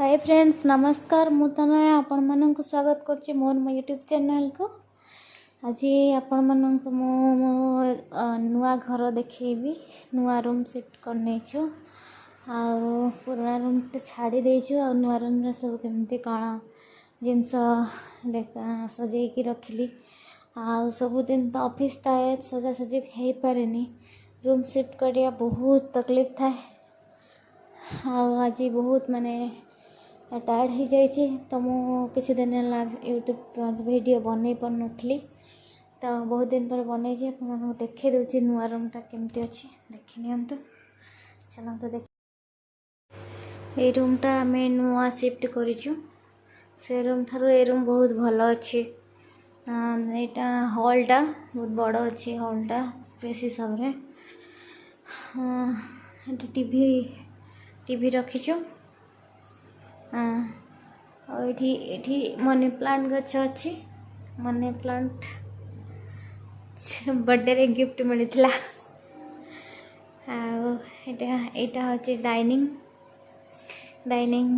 Hi friends नमस्कार मु तनया आपण मानक स्वागत करछि मोर यूट्यूब चैनल को। आज आपण मानक मो नुआ घर देखेबी। नुआ रूम सेट करने छु आ पुराना रूम ते छाड़ी देछु आ नुआ रूम रे सब केमती काणा जिंस सजे की रखली आ सब दिन तो ऑफिस थाए सजा सजी हे पारेनी। रूम शिफ्ट करिया बहुत तकलीफ थाए। आज बहुत माने टायर्ड हो जाइए तो मु किसी दिन यूट्यूब वीडियो बन पार नी तो बहुत दिन पर बन देखे दूसरी नुआ रूमटा केमती अच्छी देखी नि तो चलो तो देख ये रूमटा आम नुआ शिफ्ट करूँ से रूम ठारू ये रूम बहुत भल अच्छी। यहाँ हॉलटा बहुत बड़ अच्छी हॉलटा स्पेस हिसाब से टीवी टीवी रखीचु ये मनी प्लांट गछ अच्छी। मनी प्लांट बर्थडे रे गिफ्ट मिलता। यहाँ हूँ डाइनिंग डाइनिंग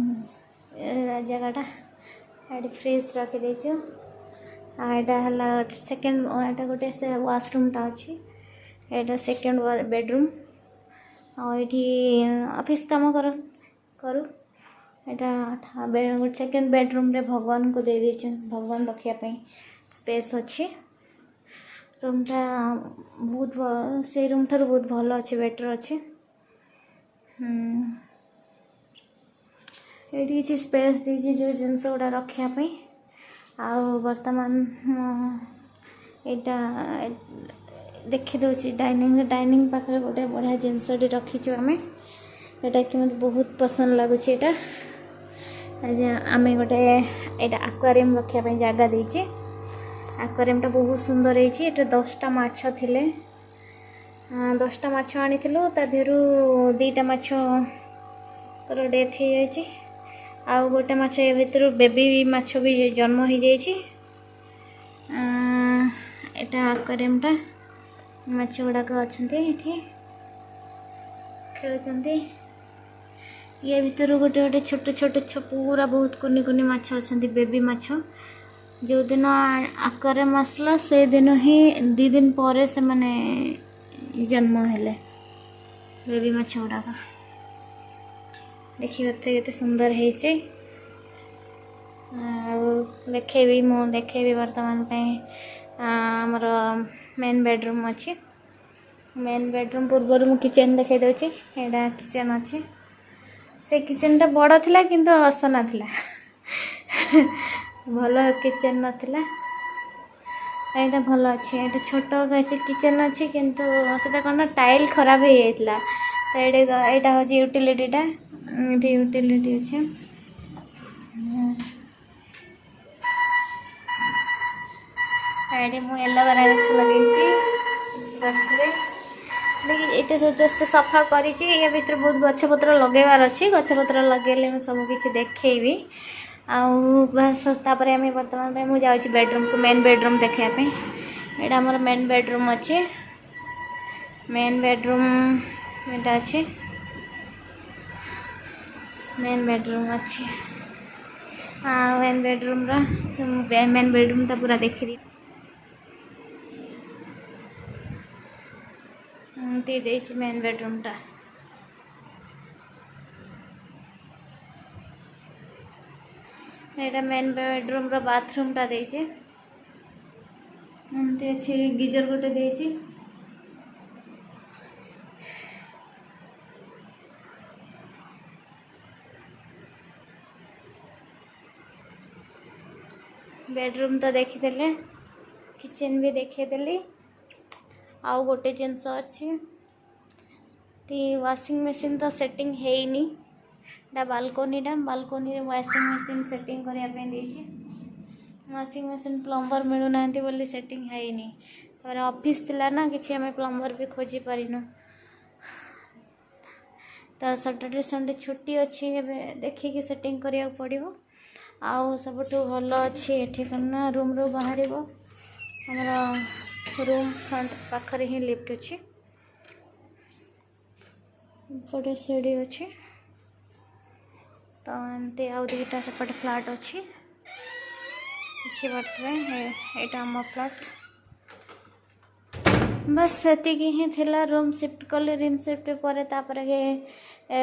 जगटा ये फ्रिज रखीदेचु। यहाँ सेकेंड यहाँ गोटे से वाशरूमटा अच्छी। यहाँ सेकेंड बेडरूम ये ऑफिस काम करूँ यहाँ सेकेंड बेडरूम रे भगवान को दे दीजिए भगवान रखापी स्पेस अच्छी। रूमटा बहुत से रूम ठार बहुत भल अच्छे बेटर अच्छे। ये किसी स्पेस दीजिए जो जिनस गुड़ा रखापी आ बर्तमान यहाँ देखी दूसरी डाइनिंग पाखे गोटे बढ़िया जिनस रखीचु आम यहाँ कि मत बहुत पसंद लगुच। आम गोटे यहाँ एक्वेरियम रखापी जगह देची। एक्वेरियमटा बहुत सुंदर है। 10टा माछ थिले 10टा माछ आनी ता देहरु 2टा माछ कर डेथ हो जाइए आ गोटे माछ ए भितर बेबी माछ भी जन्म हो जाइए। यहाँ एक्वेरियमटा माछ गुड़ाक अच्छा खेलुंट ये भीतर गोटे गोटे छोट छोट पूरा बहुत कुनी कुनी माछ अच्छा बेबी माछ। जो दिन एक्वेरियम आसला से दिन ही 2 दिन पर से माने जन्म हेले बेबी माछ गुड़ाक देखिए केते सुंदर है। देखेबी मु देखेबी वर्तमान आमर मेन बेडरूम अच्छी। मेन बेडरूम पूर्वर मु किचन देखे दूची। यहाँ किचन अच्छी। से किचनटा बड़ थिला किंतु असना थिला भल किचन नथिला। यहाँ भल अच्छे ये छोट किचन अच्छी किंतु से कौन टाइल खराब हो जाता तो यहाँ हूँ यूटिलिटीटा ये यूटिलिटी अच्छे। ये मुझे एलोवेरा गछ लगे देखिए सब जस्ट सफा करी भर बहुत गछपत्र लगेबार अच्छी। गछपत्र लगे सब किसी देखेबी आपर आम बर्तमान मुझे जाऊँगी बेडरूम को मेन बेडरूम देखापी। यहाँ आमर मेन बेडरूम अच्छे। मेन बेडरूम यहाँ अच्छे मेन बेडरूम अच्छे। मेन बेडरूम मेन बेडरूमटा पूरा देखी मेन बेडरूमटा यहाँ मेन बेडरूम बाथरूमटा देती अच्छे। गीजर गोटे देती बेडरूम तो देखीदे किचन भी देखेदेली। आउ गोटे जिनस अच्छी वाशिंग मशीन तो सेटिंग है बालकोनी वाशिंग मशीन सेटिंग करने वाशिंग मशीन प्लम्बर मिलूना बोली सेटिंग है ऑफिस थिला ना कि आम प्लम्बर भी खोजी पारिनु तो सैटरडे संडे छुट्टी अच्छी देखिए सेटिंग करिया पड़ो। आउ सब भल अच्छी ये करना रूम रू बाहर हमारा रूम फ्रंट पाखरे ही लिफ्ट अच्छी। बड़े सीढ़ी अच्छी। तो एमती आउ दुईटा सेपटे फ्लाट अच्छी देखिए यहाँ आम फ्लाट बस सेतिक ही थिला रूम शिफ्ट कले रूम शिफ्ट पर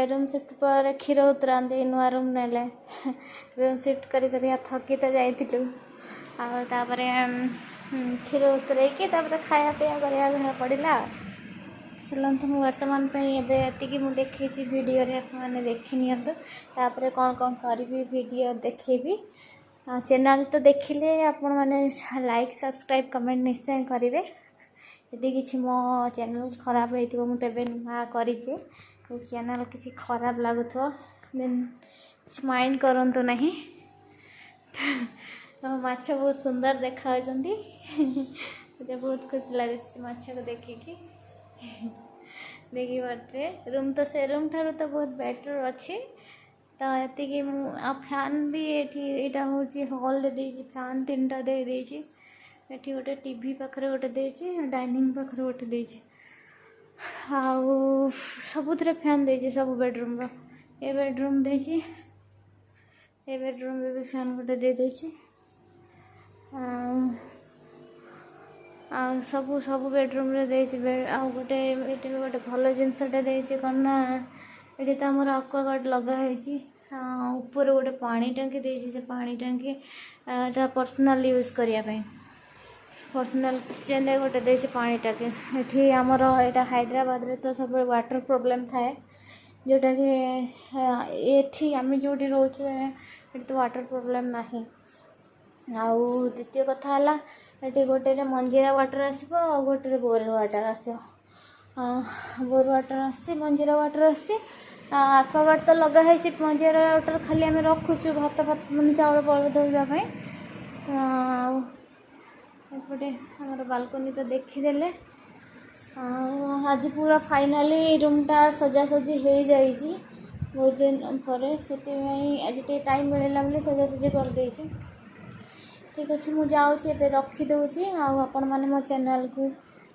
रूम शिफ्ट पर क्षीर उतराते नुआ रूम ने रूम शिफ्ट कर थकी तो जाइलु आपर क्षीर उतरैकी खाया पीया करा पड़ा चलते मुझे बर्तमान ये मुझे देखी वीडियो मैंने देखी निपर कौन कौन करी वीडियो देखेबी चैनल तो देखिले आपण मैंने लाइक सब्सक्राइब कमेंट निश्चय करेंगे यदि किसी मो चैनल खराब हो मुझे नुआ कर चैनल किसी खराब लगुव देन किसी माइंड करूँ नहीं माछ बहुत सुंदर देखा मुझे बहुत खुशी लगे माछ को देखिकी देखी बाटे रूम तो से रूम ठार तो बहुत बेटर अच्छी तो ये फैन भी ये हॉल दे फैन 3टा दे एटी गोटे टीवी पाखे गोटे दे डाइनिंग पाखे गोटे दे सबुथ फैन दे सब बेडरूम ये बेडरूम दे बेडरूम भी फैन गोटे दे सब सब बेडरूम रे गोटे गोटे भल जिनसटे दे कौन ना ये तो आमर अक्वागार्ड लगाई ऊपर गोटे पानी टांकी दे पानी टांकी पर्सनल यूज करने पर्सनल किचन गोटे दे पानी टांकी ये आमर यहाँ हैदराबाद रे तो सब वाटर प्रोब्लेम थाए जोटा कि ये आम जो रोचे तो वाटर प्रोब्लेम ना आउ द्वितीय कथा है ये गोटे मंजीरा वाटर आसो गोटे बोर वाटर आसो बोर वाटर आसी मंजीरा वाटर आसी आक्वागार्ड तो लगाई मंजीरा वाटर खाली आम रखुचु भात भात मैंने चाउल बल धोवाई एपटे आम बालकनी तो देखीदे आज पूरा फाइनाली रूमटा सजासजी हो जाइए बहुत दिन पर से आज टाइम मिलला बोले सजासजी कर दे ठीक अच्छे मुझे जाऊँगी रखीदे आपण मैंने मो चैनल को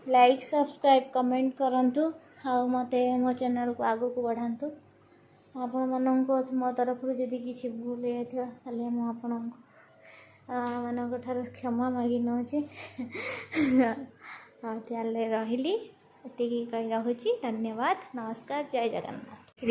लाइक सब्सक्राइब कमेंट करूँ मत मो चैनल को आगू को बढ़ातु आपण मान मो तरफ जदि किसी भूल होता मुझे मान क्षमा मागी नौची रही ये कही रखुची धन्यवाद नमस्कार जय जगन्नाथ।